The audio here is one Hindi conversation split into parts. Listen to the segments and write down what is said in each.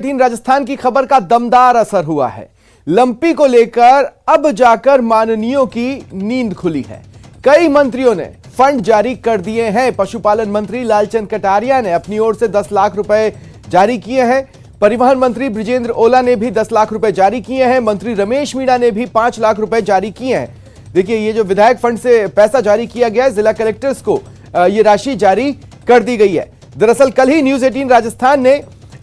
राजस्थान की खबर का दमदार असर हुआ है। लंपी को लेकर अब जाकर माननीयों की नींद खुली है। कई मंत्रियों ने फंड जारी कर दिए हैं। पशुपालन मंत्री लालचंद कटारिया ने अपनी ओर से 10 लाख रुपए जारी किए हैं। परिवहन मंत्री बृजेंद्र ओला ने भी 10 लाख रुपए जारी किए हैं। मंत्री रमेश मीणा ने भी 5 लाख रुपए जारी किए हैं। देखिए, ये जो विधायक फंड से पैसा जारी किया गया है, जिला कलेक्टर्स को ये राशि जारी कर दी गई है। दरअसल कल ही न्यूज 18 राजस्थान ने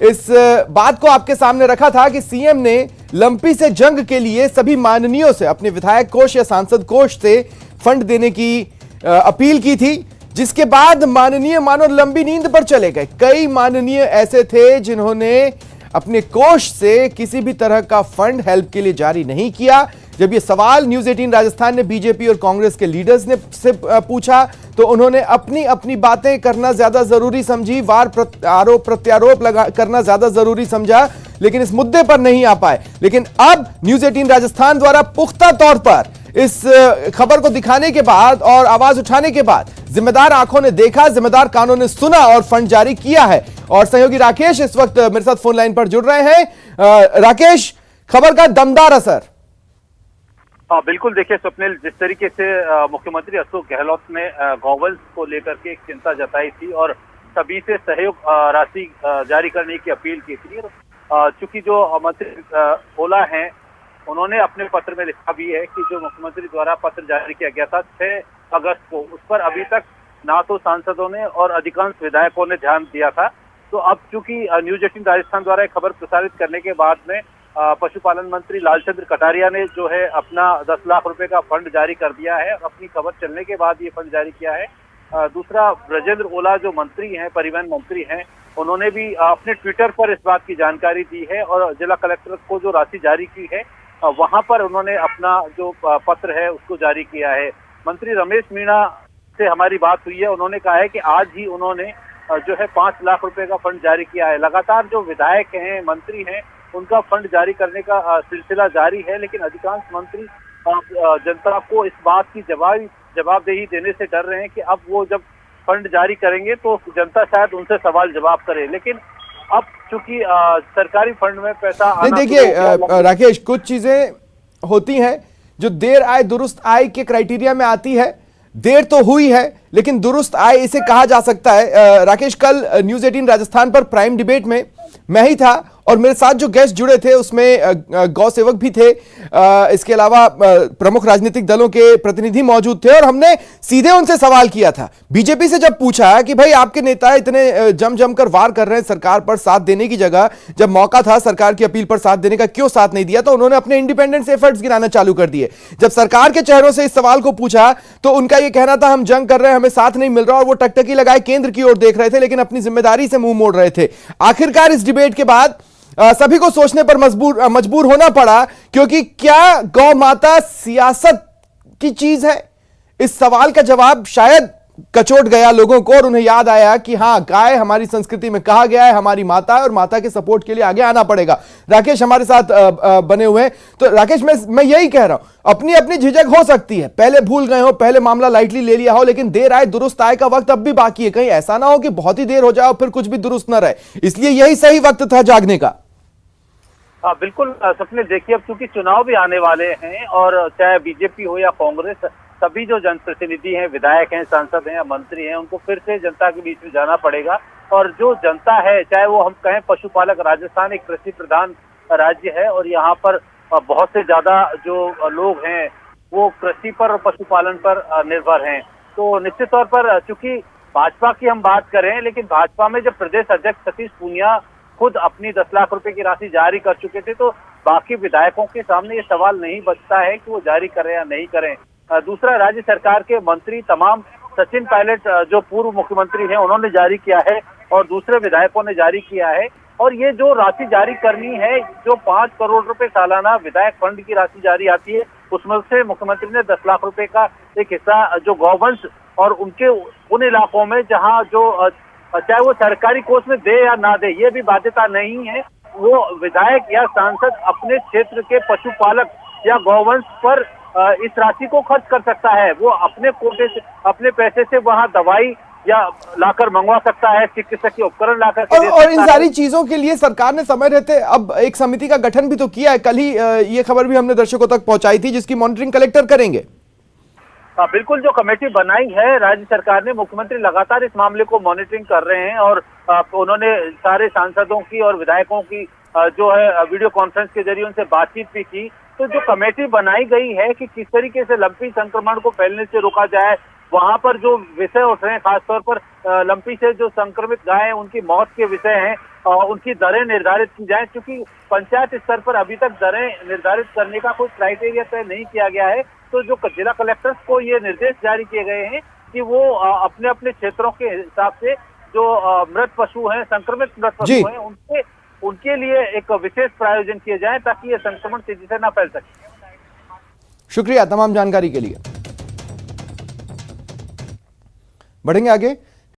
इस बात को आपके सामने रखा था कि सीएम ने लंपी से जंग के लिए सभी माननीयों से अपने विधायक कोष या सांसद कोष से फंड देने की अपील की थी, जिसके बाद माननीय मानो लंबी नींद पर चले गए। कई माननीय ऐसे थे जिन्होंने अपने कोष से किसी भी तरह का फंड हेल्प के लिए जारी नहीं किया। जब ये सवाल न्यूज 18 राजस्थान ने बीजेपी और कांग्रेस के लीडर्स ने से पूछा तो उन्होंने अपनी अपनी बातें करना ज्यादा जरूरी समझी, आरोप प्रत्यारोप करना ज्यादा जरूरी समझा, लेकिन इस मुद्दे पर नहीं आ पाए। लेकिन अब न्यूज 18 राजस्थान द्वारा पुख्ता तौर पर इस खबर को दिखाने के बाद और आवाज उठाने के बाद जिम्मेदार आंखों ने देखा, जिम्मेदार कानों ने सुना और फंड जारी किया है। और सहयोगी राकेश इस वक्त मेरे साथ फोन लाइन पर जुड़ रहे हैं। राकेश, खबर का दमदार असर। हाँ बिल्कुल, देखिए स्वप्निल, जिस तरीके से मुख्यमंत्री अशोक गहलोत ने गौवंश को लेकर के एक चिंता जताई थी और सभी से सहयोग राशि जारी करने की अपील की थी। चूंकि जो मंत्री ओला हैं, उन्होंने अपने पत्र में लिखा भी है कि जो मुख्यमंत्री द्वारा पत्र जारी किया गया था 6 अगस्त को, उस पर अभी तक ना तो सांसदों ने और अधिकांश विधायकों ने ध्यान दिया था। तो अब चूंकि न्यूज 18 राजस्थान द्वारा एक खबर प्रसारित करने के बाद में पशुपालन मंत्री लालचंद कटारिया ने जो है अपना 10 लाख रुपए का फंड जारी कर दिया है। अपनी खबर चलने के बाद ये फंड जारी किया है। दूसरा, ब्रजेंद्र ओला जो मंत्री हैं, परिवहन मंत्री हैं, उन्होंने भी अपने ट्विटर पर इस बात की जानकारी दी है और जिला कलेक्टर को जो राशि जारी की है वहां पर उन्होंने अपना जो पत्र है उसको जारी किया है। मंत्री रमेश मीणा से हमारी बात हुई है, उन्होंने कहा है कि आज ही उन्होंने जो है 5 लाख रुपए का फंड जारी किया है। लगातार जो विधायक हैं, मंत्री हैं, उनका फंड जारी करने का सिलसिला जारी है, लेकिन अधिकांश मंत्री जनता को इस बात की जवाबदेही देने से डर रहे हैं कि अब वो जब फंड जारी करेंगे तो जनता शायद उनसे सवाल जवाब करे। लेकिन अब चूंकि सरकारी फंड में पैसा देखिए राकेश, कुछ चीजें होती हैं जो देर आए दुरुस्त आए के क्राइटेरिया में आती है। देर तो हुई है लेकिन दुरुस्त आए इसे कहा जा सकता है। राकेश, कल न्यूज 18 राजस्थान पर प्राइम डिबेट में मैं ही था और मेरे साथ जो गेस्ट जुड़े थे उसमें गौ सेवक भी थे, इसके अलावा प्रमुख राजनीतिक दलों के प्रतिनिधि मौजूद थे और हमने सीधे उनसे सवाल किया था। बीजेपी से जब पूछा कि भाई आपके नेता इतने जम कर वार कर रहे हैं सरकार पर, साथ देने की जगह जब मौका था सरकार की अपील पर साथ देने का, क्यों साथ नहीं दिया? तो उन्होंने अपने इंडिपेंडेंस एफर्ट्स गिनाना चालू कर दिए। जब सरकार के चेहरों से इस सवाल को पूछा तो उनका यह कहना था हम जंग कर रहे हैं, हमें साथ नहीं मिल रहा, और वो टकटकी लगाए केंद्र की ओर देख रहे थे लेकिन अपनी जिम्मेदारी से मुंह मोड़ रहे थे। आखिरकार इस डिबेट के बाद सभी को सोचने पर मजबूर होना पड़ा, क्योंकि क्या गौ माता सियासत की चीज है? इस सवाल का जवाब शायद कचोट गया लोगों को और उन्हें याद आया कि हां, गाय हमारी संस्कृति में कहा गया है, हमारी माता है और माता के सपोर्ट के लिए आगे आना पड़ेगा। राकेश हमारे साथ बने हुए हैं। तो राकेश, मैं यही कह रहा हूं, अपनी अपनी झिझक हो सकती है, पहले भूल गए हो, पहले मामला लाइटली ले लिया हो, लेकिन देर आए दुरुस्त आए का वक्त अब भी बाकी है। कहीं ऐसा ना हो कि बहुत ही देर हो जाए और फिर कुछ भी दुरुस्त ना रहे, इसलिए यही सही वक्त था जागने का। हाँ बिल्कुल सपने, देखिए अब चूंकि चुनाव भी आने वाले हैं और चाहे बीजेपी हो या कांग्रेस, सभी जो जनप्रतिनिधि हैं, विधायक हैं, सांसद हैं या मंत्री हैं, उनको फिर से जनता के बीच में जाना पड़ेगा। और जो जनता है, चाहे वो हम कहें पशुपालक, राजस्थान एक कृषि प्रधान राज्य है और यहाँ पर बहुत से ज्यादा जो लोग हैं वो कृषि पर और पशुपालन पर निर्भर हैं। तो निश्चित तौर पर चूंकि भाजपा की हम बात करें, लेकिन भाजपा में जब प्रदेश अध्यक्ष सतीश पूनिया खुद अपनी 10 लाख रुपए की राशि जारी कर चुके थे तो बाकी विधायकों के सामने ये सवाल नहीं बचता है कि वो जारी करें या नहीं करें। दूसरा, राज्य सरकार के मंत्री तमाम, सचिन पायलट जो पूर्व मुख्यमंत्री हैं, उन्होंने जारी किया है और दूसरे विधायकों ने जारी किया है। और ये जो राशि जारी करनी है, जो 5 करोड़ रुपए सालाना विधायक फंड की राशि जारी आती है, उसमें से मुख्यमंत्री ने 10 लाख रुपए का एक हिस्सा जो गौवंश और उनके उन इलाकों में जहाँ जो चाहे वो सरकारी कोष में दे या ना दे, ये भी बाध्यता नहीं है। वो विधायक या सांसद अपने क्षेत्र के पशुपालक या गौवंश पर इस राशि को खर्च कर सकता है। वो अपने कोटे से, अपने पैसे से वहां दवाई या लाकर मंगवा सकता है, चिकित्सकीय उपकरण लाकर के दे और इन सकता है। सारी चीजों के लिए सरकार ने समय रहते अब एक समिति का गठन भी तो किया है। कल ही ये खबर भी हमने दर्शकों तक पहुंचाई थी, जिसकी मॉनिटरिंग कलेक्टर करेंगे। बिल्कुल, जो कमेटी बनाई है राज्य सरकार ने, मुख्यमंत्री लगातार इस मामले को मॉनिटरिंग कर रहे हैं और उन्होंने सारे सांसदों की और विधायकों की जो है वीडियो कॉन्फ्रेंस के जरिए उनसे बातचीत भी की। तो जो कमेटी बनाई गई है कि किस तरीके से लंपी संक्रमण को फैलने से रोका जाए, वहां पर जो विषय उठ रहे हैं, खासतौर पर लंपी से जो संक्रमित गाय हैं उनकी मौत के विषय हैं, उनकी दरें निर्धारित की जाए, क्योंकि पंचायत स्तर पर अभी तक दरें निर्धारित करने का कोई क्राइटेरिया तय नहीं किया गया है। तो जो जिला कलेक्टर्स को ये निर्देश जारी किए गए हैं कि वो अपने अपने क्षेत्रों के हिसाब से जो मृत पशु हैं, संक्रमित मृत पशु हैं, उनके लिए एक विशेष प्रायोजन किए जाए ताकि ये संक्रमण तेजी से न फैल सके। शुक्रिया तमाम जानकारी के लिए। बढ़ेंगे आगे।